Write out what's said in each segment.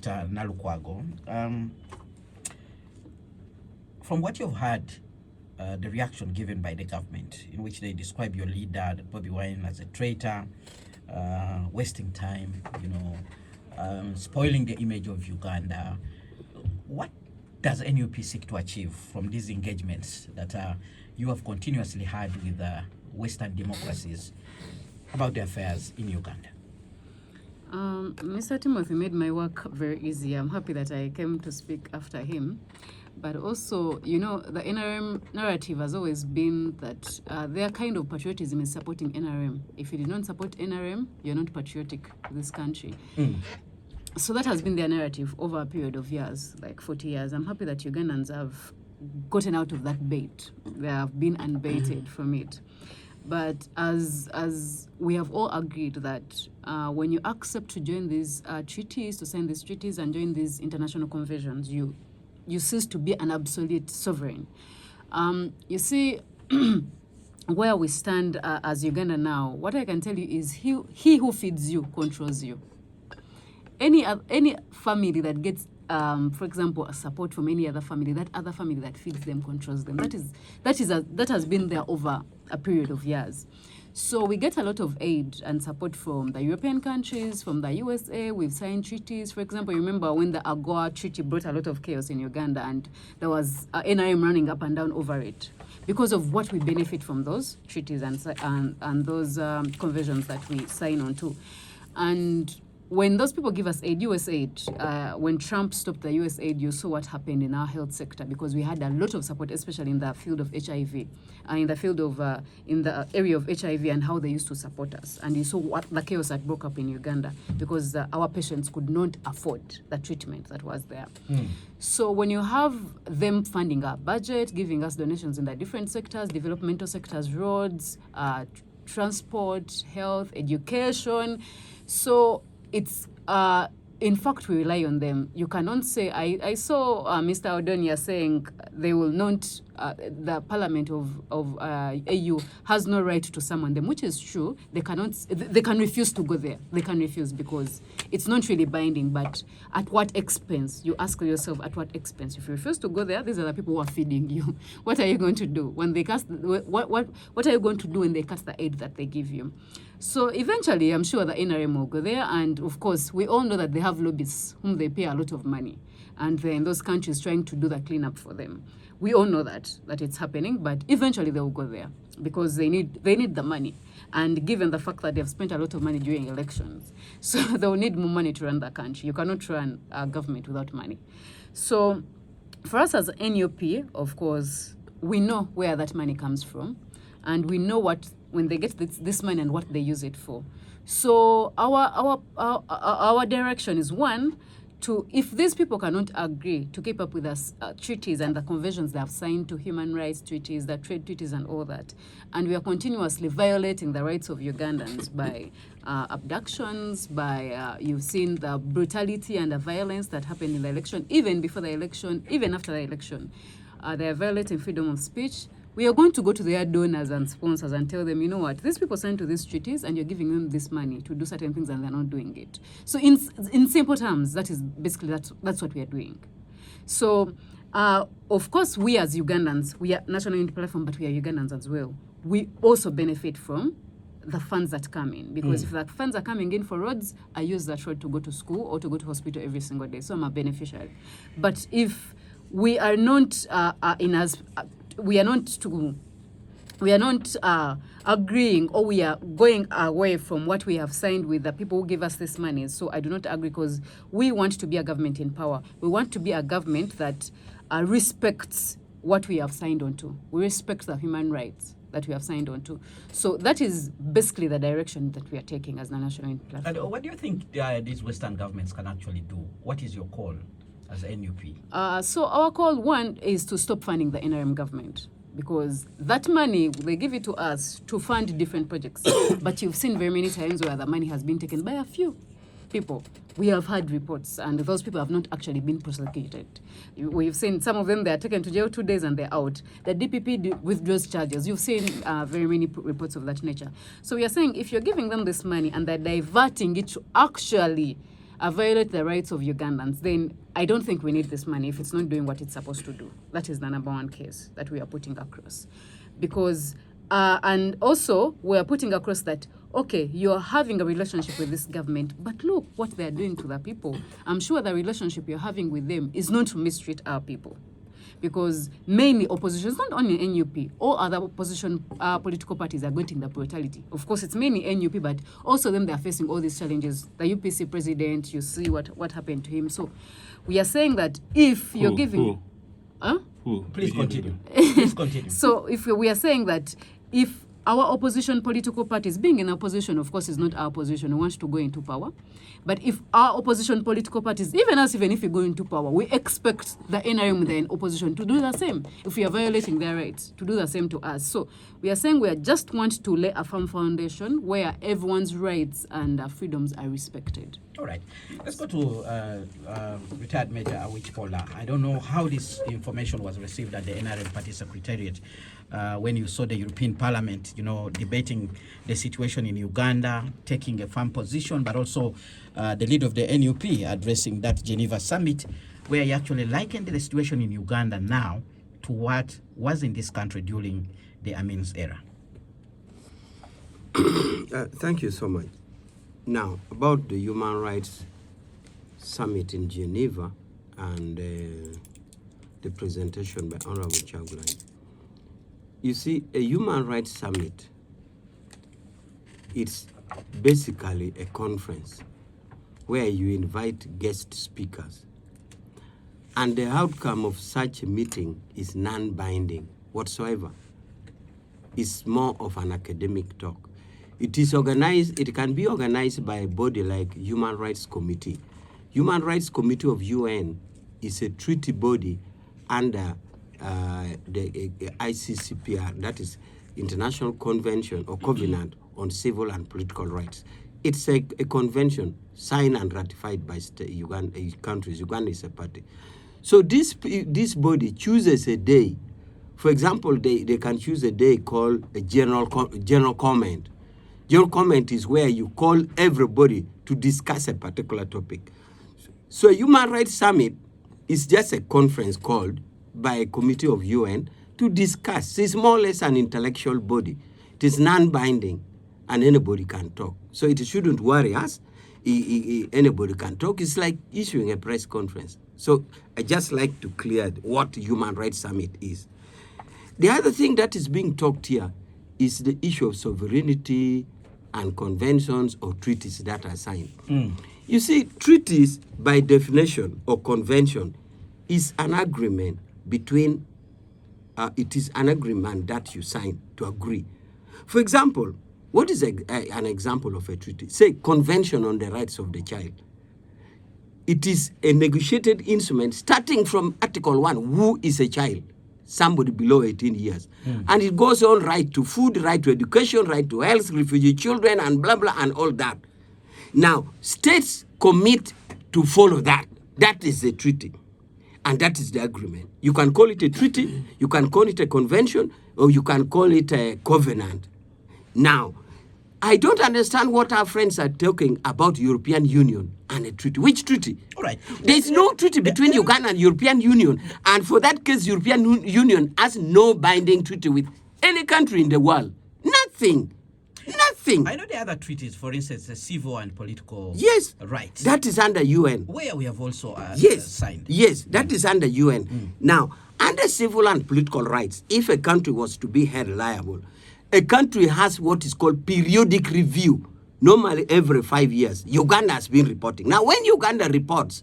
Dr. Nalukwago. From what you've heard, the reaction given by the government, in which they describe your leader, Bobby Wine, as a traitor, wasting time, spoiling the image of Uganda. What does NUP seek to achieve from these engagements that you have continuously had with Western democracies about the affairs in Uganda? Mr. Timothy made my work very easy. I'm happy that I came to speak after him. But also, the NRM narrative has always been that their kind of patriotism is supporting NRM. If you do not support NRM, you're not patriotic to this country. So that has been their narrative over a period of years, like 40 years. I'm happy that Ugandans have gotten out of that bait. They have been unbaited from it. But as we have all agreed that when you accept to join these treaties, to sign these treaties and join these international conventions, you cease to be an absolute sovereign. You see, where we stand as Uganda now, what I can tell you is he who feeds you controls you. Any family that gets, for example, a support from any other family, that other family that feeds them controls them. That has been there over a period of years. So we get a lot of aid and support from the European countries, from the USA. We've signed treaties. For example, you remember when the AGOA treaty brought a lot of chaos in Uganda, and there was NRM running up and down over it because of what we benefit from those treaties and those conventions that we sign on to. And when those people give us aid, US aid, when Trump stopped the US aid, you saw what happened in our health sector because we had a lot of support, especially in the field of HIV, in the area of HIV and how they used to support us. And you saw what the chaos that broke up in Uganda because our patients could not afford the treatment that was there. So when you have them funding our budget, giving us donations in the different sectors, developmental sectors, roads, transport, health, education, so it's, in fact, we rely on them. You cannot say, I saw Mr. Odonia saying they will not, the Parliament of AU has no right to summon them, which is true. They can refuse to go there. They can refuse because it's not really binding, but at what expense? You ask yourself, at what expense? If you refuse to go there, these are the people who are feeding you. What are you going to do when they cast, what are you going to do when they cast the aid that they give you? So eventually, I'm sure the NRM will go there. And of course, we all know that they have lobbyists whom they pay a lot of money. And they're in those countries trying to do the cleanup for them. We all know that it's happening, but eventually they will go there because they need the money. And given the fact that they've spent a lot of money during elections, so they'll need more money to run the country. You cannot run a government without money. So for us as NUP, of course, we know where that money comes from. And we know when they get this money and what they use it for. So our direction is one, if these people cannot agree to keep up with us treaties and the conventions they have signed to human rights treaties, the trade treaties and all that, and we are continuously violating the rights of Ugandans by abductions, by you've seen the brutality and the violence that happened in the election, even before the election, even after the election. They are violating freedom of speech. We are going to go to their donors and sponsors and tell them, you know what, these people signed to these treaties and you're giving them this money to do certain things and they're not doing it. So in simple terms, that is basically, that's what we are doing. So, of course, we as Ugandans, we are National Unity Platform, but we are Ugandans as well. We also benefit from the funds that come in because if the funds are coming in for roads, I use that road to go to school or to go to hospital every single day. So I'm a beneficiary. But if we are not agreeing or we are going away from what we have signed with the people who give us this money. So I do not agree because we want to be a government in power. We want to be a government that respects what we have signed onto. We respect the human rights that we have signed onto. So that is basically the direction that we are taking as the National Unity Platform. And what do you think these Western governments can actually do? What is your call as NUP? So our call, one, is to stop funding the NRM government because that money, they give it to us to fund different projects. But you've seen very many times where the money has been taken by a few people. We have had reports, and those people have not actually been prosecuted. We've seen some of them, they are taken to jail 2 days and they're out. The DPP withdraws charges. You've seen very many reports of that nature. So we are saying if you're giving them this money and they're diverting it to actually violate the rights of Ugandans, then I don't think we need this money if it's not doing what it's supposed to do. That is the number one case that we are putting across. Because, and also, we are putting across that, okay, you're having a relationship with this government, but look what they're doing to the people. I'm sure the relationship you're having with them is not to mistreat our people. Because mainly opposition, not only NUP, all other opposition political parties are getting the brutality. Of course, it's mainly NUP, but also them, they're facing all these challenges. The UPC president, you see what happened to him. So we are saying that if you're giving... Who? Please continue. Please continue. So if we are saying that if our opposition political parties, being in opposition, of course, is not our position. We want to go into power. But if our opposition political parties, even if we go into power, we expect the NRM, the opposition, to do the same. If we are violating their rights, to do the same to us. So we are saying we just want to lay a firm foundation where everyone's rights and freedoms are respected. All right. Let's go to retired Major Awich Pollar. I don't know how this information was received at the NRM Party Secretariat when you saw the European Parliament, debating the situation in Uganda, taking a firm position, but also the lead of the NUP addressing that Geneva summit, where he actually likened the situation in Uganda now to what was in this country during the Amin's era. Thank you so much. Now, about the Human Rights Summit in Geneva and the presentation by Honorable Chagulanyi. You see, a Human Rights Summit, it's basically a conference where you invite guest speakers. And the outcome of such a meeting is non-binding whatsoever. It's more of an academic talk. It is organized, it can be organized by a body like Human Rights Committee. Human Rights Committee of UN is a treaty body under the ICCPR, that is International Convention or Covenant on Civil and Political Rights. It's a convention signed and ratified by countries. Uganda is a party. So this body chooses a day. For example, they can choose a day called a general comment. General comment is where you call everybody to discuss a particular topic. So a Human Rights Summit is just a conference called by a committee of UN to discuss. It's more or less an intellectual body. It is non-binding and anybody can talk. So it shouldn't worry us. Anybody can talk. It's like issuing a press conference. So I just like to clear what Human Rights Summit is. The other thing that is being talked here is the issue of sovereignty and conventions or treaties that are signed. You see, treaties by definition or convention is an agreement between, it is an agreement that you sign to agree. For example, what is an example of a treaty? Say, Convention on the Rights of the Child. It is a negotiated instrument starting from Article 1, who is a child? Somebody below 18 years. And it goes on right to food, right to education, right to health, refugee children, and blah, blah, and all that. Now, states commit to follow that. That is the treaty. And that is the agreement. You can call it a treaty, you can call it a convention, or you can call it a covenant. Now, I don't understand what our friends are talking about European Union and a treaty. Which treaty? All right. There's no treaty between Uganda and European Union. And for that case, European Union has no binding treaty with any country in the world. Nothing. Nothing. I know the other treaties, for instance, the civil and political rights. That is under UN. Where we have also signed. Yes, that is under UN. Now, under civil and political rights, if a country was to be held liable, a country has what is called periodic review, normally every 5 years. Uganda has been reporting. Now, when Uganda reports,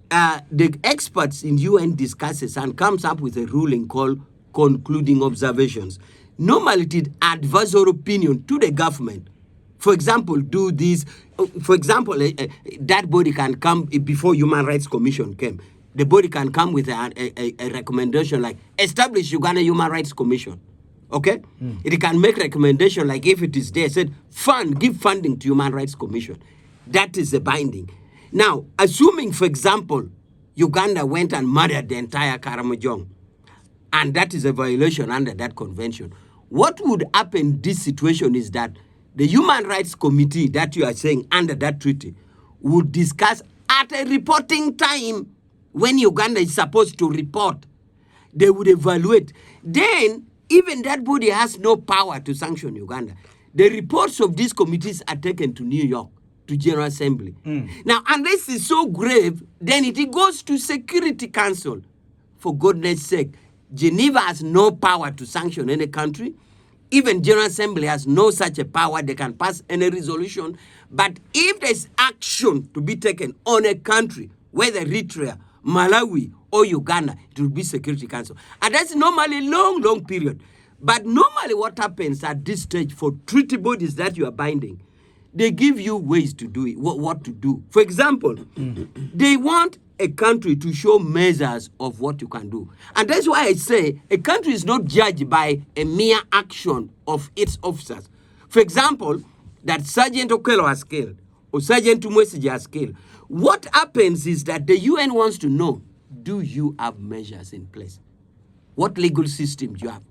the experts in UN discusses and comes up with a ruling called concluding observations. Normally, it is advisory opinion to the government. For example, do this. For example, that body can come before Human Rights Commission came. The body can come with a recommendation like establish Uganda Human Rights Commission. Okay? It can make recommendation like if it is there, said give funding to Human Rights Commission. That is the binding. Now, assuming, for example, Uganda went and murdered the entire Karamojong, and that is a violation under that convention, what would happen in this situation is that the Human Rights Committee that you are saying under that treaty would discuss at a reporting time when Uganda is supposed to report. They would evaluate. Then, even that body has no power to sanction Uganda. The reports of these committees are taken to New York, to General Assembly. Now, unless it's so grave, then it goes to Security Council. For goodness sake, Geneva has no power to sanction any country. Even General Assembly has no such a power. They can pass any resolution. But if there's action to be taken on a country, whether Eritrea, Malawi, or Uganda, it will be Security Council. And that's normally a long period. But normally what happens at this stage for treaty bodies that you are binding, they give you ways to do it, what to do. For example, they want a country to show measures of what you can do. And that's why I say a country is not judged by a mere action of its officers. For example, that Sergeant Okello has killed, or Sergeant Tumwesiji has killed. What happens is that the UN wants to know, do you have measures in place? What legal system do you have?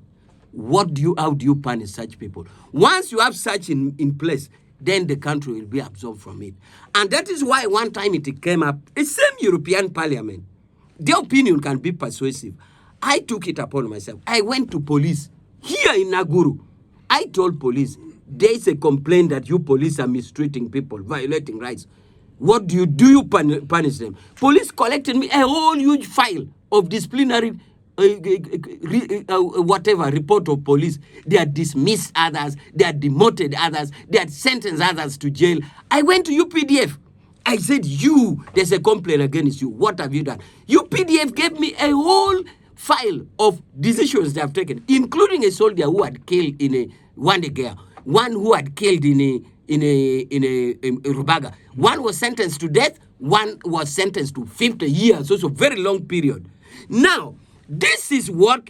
How do you punish such people? Once you have such in place, then the country will be absorbed from it. And that is why one time it came up, the same European Parliament, their opinion can be persuasive. I took it upon myself. I went to police here in Naguru. I told police, there is a complaint that you police are mistreating people, violating rights. What do? Do you punish them? Police collected me a whole huge file of disciplinary whatever report of police. They had dismissed others, they had demoted others, they had sentenced others to jail. I went to UPDF. I said, there's a complaint against you. What have you done? UPDF gave me a whole file of decisions they have taken, including a soldier who had killed in a Wandegea, one who had killed in a Rubaga. One was sentenced to death, one was sentenced to 50 years, so it's a very long period. Now, this is what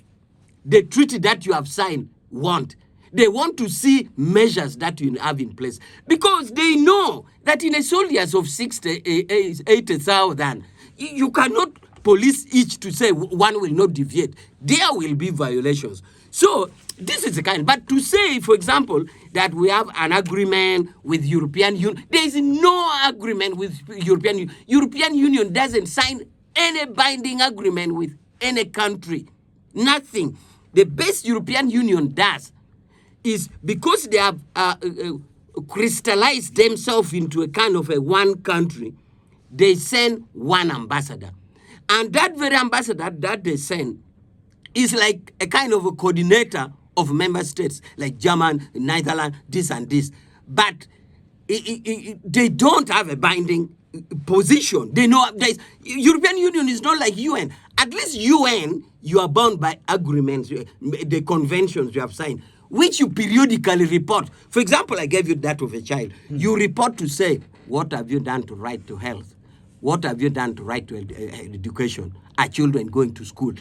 the treaty that you have signed want. They want to see measures that you have in place because they know that in a soldiers of 80,000, you cannot police each to say one will not deviate. There will be violations. So this is the kind. But to say, for example, that we have an agreement with European Union, there is no agreement with European Union. European Union doesn't sign any binding agreement with any country. Nothing. The best European Union does is because they have crystallized themselves into a kind of a one country, they send one ambassador. And that very ambassador that they send is like a kind of a coordinator of member states, like Germany, Netherlands, this and this. But they don't have a binding position. They know European Union is not like UN. At least UN, you are bound by agreements, the conventions you have signed, which you periodically report. For example, I gave you that of a child. You report to say, what have you done to right to health? What have you done to right to education? Are children going to school?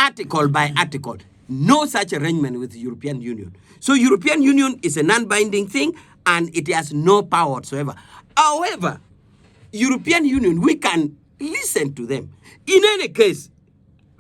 Article by article. No such arrangement with the European Union. So European Union is a non-binding thing and it has no power whatsoever. However, European Union, we can listen to them. In any case,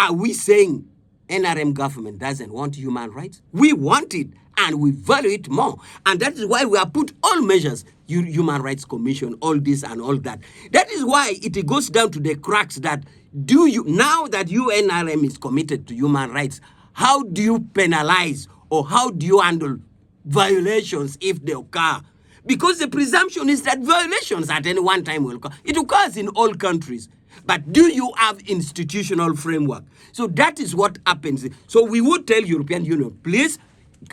are we saying NRM government doesn't want human rights? We want it and we value it more. And that is why we have put all measures, Human Rights Commission, all this and all that. That is why it goes down to the cracks that now that UNRM is committed to human rights, how do you penalize or how do you handle violations if they occur? Because the presumption is that violations at any one time will occur. It occurs in all countries. But do you have institutional framework? So that is what happens. So we would tell European Union, please,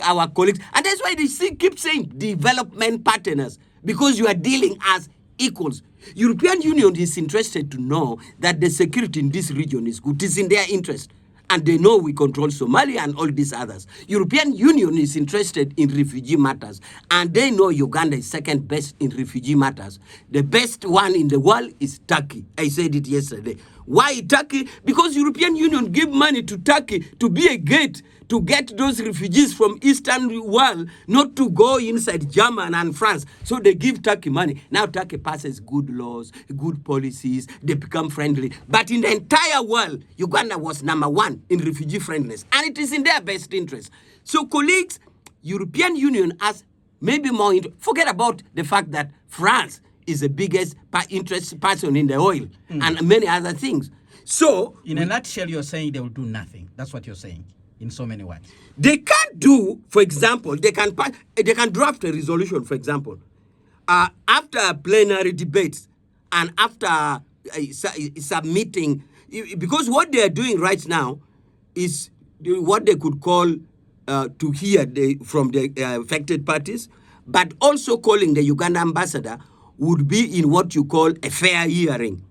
our colleagues, and that's why they keep saying development partners, because you are dealing as equals. European Union is interested to know that the security in this region is good. It is in their interest. And they know we control Somalia and all these others. European Union is interested in refugee matters. And they know Uganda is second best in refugee matters. The best one in the world is Turkey. I said it yesterday. Why Turkey? Because European Union give money to Turkey to be a gate to get those refugees from Eastern world not to go inside Germany and France. So they give Turkey money. Now Turkey passes good laws, good policies, they become friendly. But in the entire world, Uganda was number one in refugee friendliness. And it is in their best interest. So colleagues, European Union has maybe more, forget about the fact that France is the biggest interest person in the oil and many other things. So, In a nutshell, you're saying they will do nothing. That's what you're saying, in so many words. they can't do, for example, they can draft a resolution, for example, after plenary debates and after submitting, because what they are doing right now is what they could call to hear from the affected parties, but also calling the Uganda ambassador would be in what you call a fair hearing,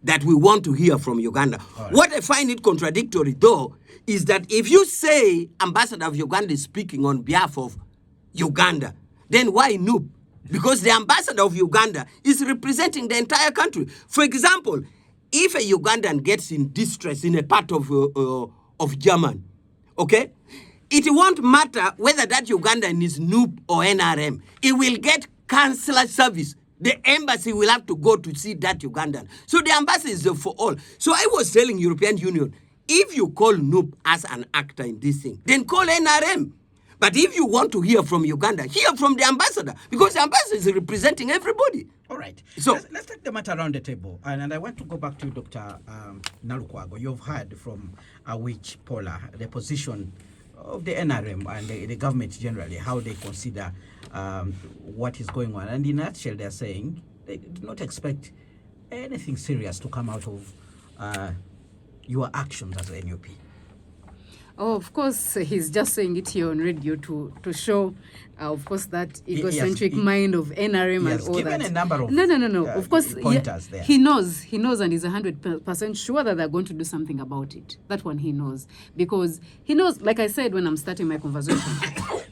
that we want to hear from Uganda. Right. What I find it contradictory, though, is that if you say ambassador of Uganda is speaking on behalf of Uganda, then why NUP? Because the ambassador of Uganda is representing the entire country. For example, if a Ugandan gets in distress in a part of Germany, okay, it won't matter whether that Ugandan is NUP or NRM. It will get consular service. The embassy will have to go to see that Ugandan. So the embassy is for all. So I was telling European Union, if you call NUP as an actor in this thing, then call NRM. But if you want to hear from Uganda, hear from the ambassador, because the ambassador is representing everybody. All right. So let's take the matter around the table. And I want to go back to Dr. Nalukwago. You've heard from Awich, Pollar, the position of the NRM and the government generally, how they consider what is going on. And in a nutshell, they're saying they do not expect anything serious to come out of your actions as a NUP. Oh, of course, he's just saying it here on radio to show, of course, that egocentric mind of NRM and all that. Given a number of no. Of course, pointers there. He knows, and is 100% sure that they're going to do something about it. That one he knows. Because he knows, like I said when I'm starting my conversation,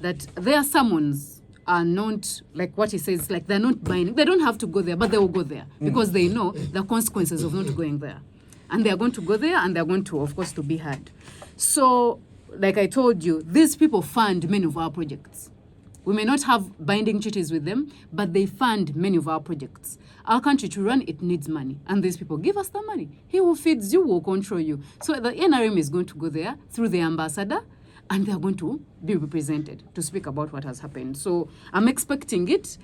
that their summons are not, like what he says, like they're not binding. They don't have to go there, but they will go there because they know the consequences of not going there. And they are going to go there and they're going to, of course, to be heard. So, like I told you, these people fund many of our projects. We may not have binding treaties with them, but they fund many of our projects. Our country, to run, it needs money. And these people give us the money. He who feeds you will control you. So the NRM is going to go there through the ambassador, and they are going to be represented to speak about what has happened. So I'm expecting it.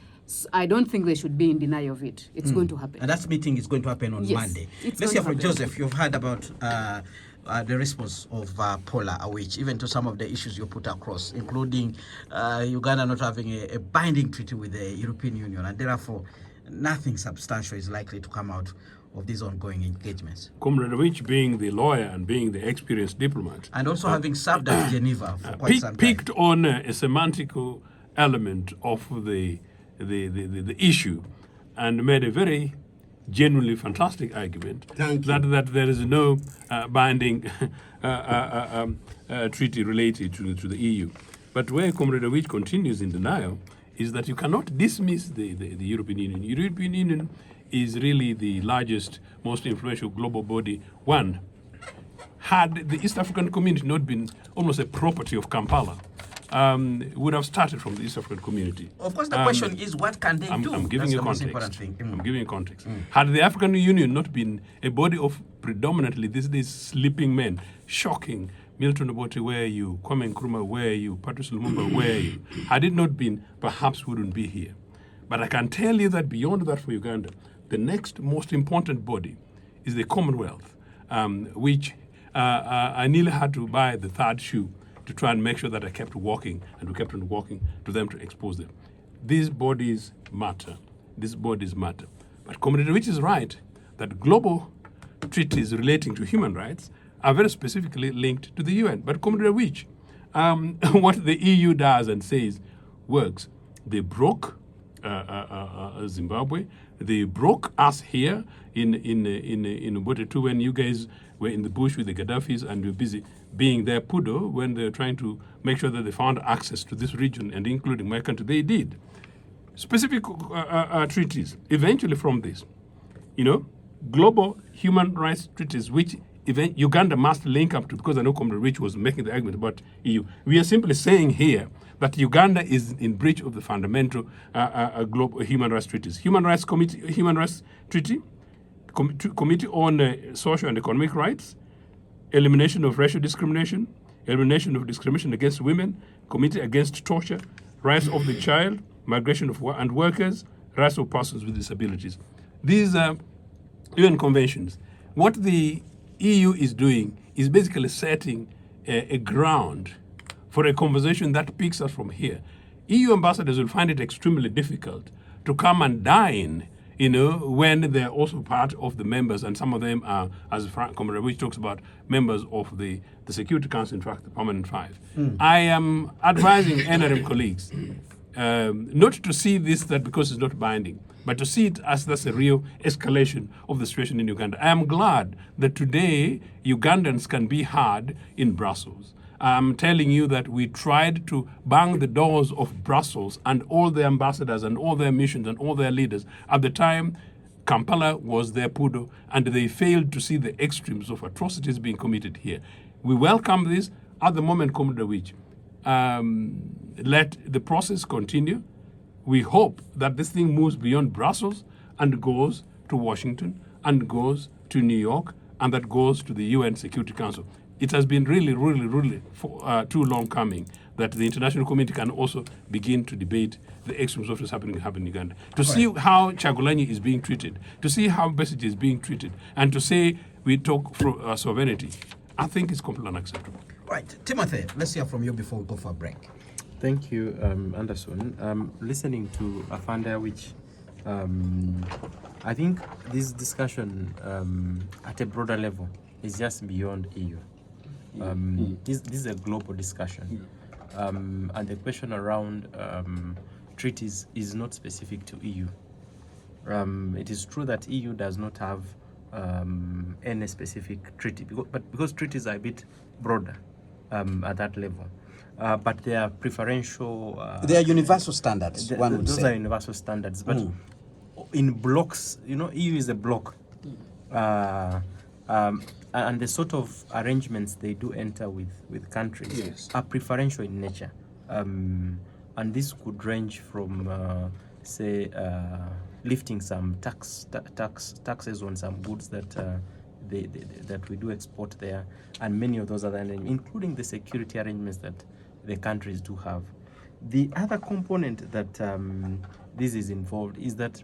I don't think they should be in denial of it. It's going to happen. And that meeting is going to happen on Monday. Let's hear from Joseph. You've heard about the response of Pollar, Awich, even to some of the issues you put across, including Uganda not having a binding treaty with the European Union, and therefore nothing substantial is likely to come out of these ongoing engagements. Comrade Awich, being the lawyer and being the experienced diplomat, and also having served at Geneva for quite some time, picked on a semantical element of the issue and made a very genuinely fantastic argument that there is no binding treaty related to the EU. But where Comrade Awich continues in denial is that you cannot dismiss the European Union. The European Union is really the largest, most influential global body. One, had the East African community not been almost a property of Kampala, would have started from the East African community. Of course, the question is, what can they do? I'm giving That's you the most context. important thing. I'm giving you context. Had the African Union not been a body of predominantly these sleeping men, shocking, Milton Obote, where are you? Kwame Nkrumah, where are you? Patrice Lumumba, where are you? Had it not been, perhaps we wouldn't be here. But I can tell you that beyond that for Uganda, the next most important body is the Commonwealth, which I nearly had to buy the third shoe to try and make sure that I kept walking, and we kept on walking to them to expose them. These bodies matter. These bodies matter. But Comrade Awich is right that global treaties relating to human rights are very specifically linked to the UN. But Comrade Awich, what the EU does and says works. They broke Zimbabwe. They broke us here in Obote too, when you guys were in the bush with the Gaddafis and were busy being their pudo when they're trying to make sure that they found access to this region and including my country. They did. Specific treaties, eventually from this, global human rights treaties, which Uganda must link up to, because I know Comrade Rich was making the argument about EU. We are simply saying here that Uganda is in breach of the fundamental global human rights treaties. Human Rights Treaty, Committee on Social and Economic Rights, elimination of racial discrimination, elimination of discrimination against women, Committee against torture, rights of the child, migration of and workers, rights of persons with disabilities. These UN conventions, what the EU is doing is basically setting a ground for a conversation that picks us from here. EU ambassadors will find it extremely difficult to come and dine, when they're also part of the members, and some of them are, as Comrade Awich talks about, members of the Security Council, in fact, the Permanent Five. I am advising NRM colleagues not to see this that because it's not binding, but to see it as that's a real escalation of the situation in Uganda. I am glad that today Ugandans can be heard in Brussels. I'm telling you that we tried to bang the doors of Brussels and all the ambassadors and all their missions and all their leaders. At the time, Kampala was their poodle, and they failed to see the extremes of atrocities being committed here. We welcome this. At the moment, Comrade Awich, let the process continue. We hope that this thing moves beyond Brussels and goes to Washington and goes to New York and that goes to the UN Security Council. It has been really for too long coming that the international community can also begin to debate the extremes of what's happening in Uganda. To see how Chagulanyi is being treated, to see how Besigye is being treated, and to say we talk for sovereignty, I think it's completely unacceptable. Right, Timothy, let's hear from you before we go for a break. Thank you, Anderson. Listening to Afanda, which I think this discussion at a broader level is just beyond EU. This is a global discussion. And the question around treaties is not specific to EU. It is true that EU does not have any specific treaty, but because treaties are a bit broader at that level. But they are preferential. They are universal standards, one would say. Those are universal standards, but in blocks, EU is a block. And the sort of arrangements they do enter with countries are preferential in nature. And this could range from, say, lifting some taxes on some goods that that we do export there, and many of those other, including the security arrangements that the countries do have. The other component that this is involved is that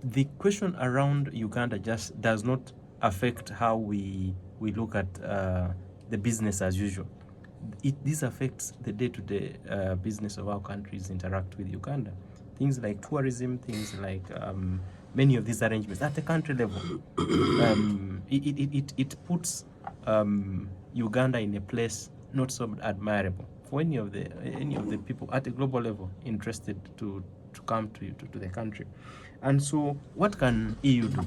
the question around Uganda just does not affect how we look at the business as usual. This affects the day-to-day business of our countries interact with Uganda. Things like tourism, things like many of these arrangements at the country level. It puts Uganda in a place not so admirable for any of the people at a global level interested to come to the country. And so what can EU do?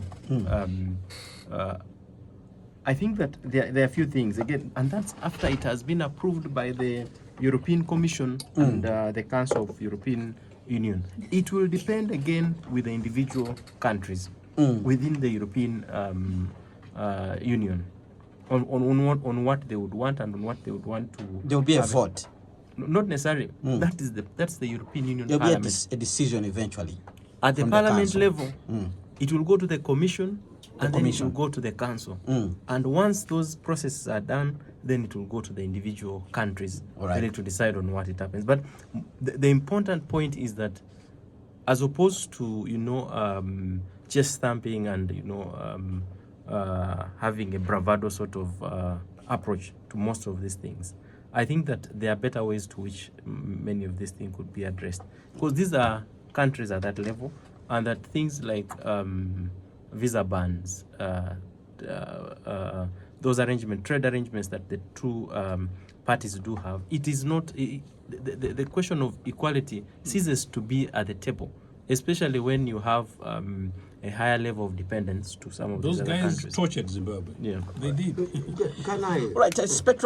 I think that there are a few things, again, and that's after it has been approved by the European Commission and the Council of European Union. It will depend again with the individual countries within the European Union on what they would want and on what they would want to. There will be a vote. Not necessarily. That's the European Union There will Parliament. be a decision eventually. At the from Parliament the level, it will go to the Commission, and then it will go to the Council. And once those processes are done, then it will go to the individual countries ready to decide on what it happens. But the important point is that, as opposed to chest stamping and having a bravado sort of approach to most of these things, I think that there are better ways to which many of these things could be addressed, because these are countries at that level, and that things like visa bans, those trade arrangements that the two parties do have, it is not the question of equality ceases to be at the table, especially when you have a higher level of dependence to some of Those these other guys countries. tortured Zimbabwe. Yeah, They did. Can I? Right, Spectrum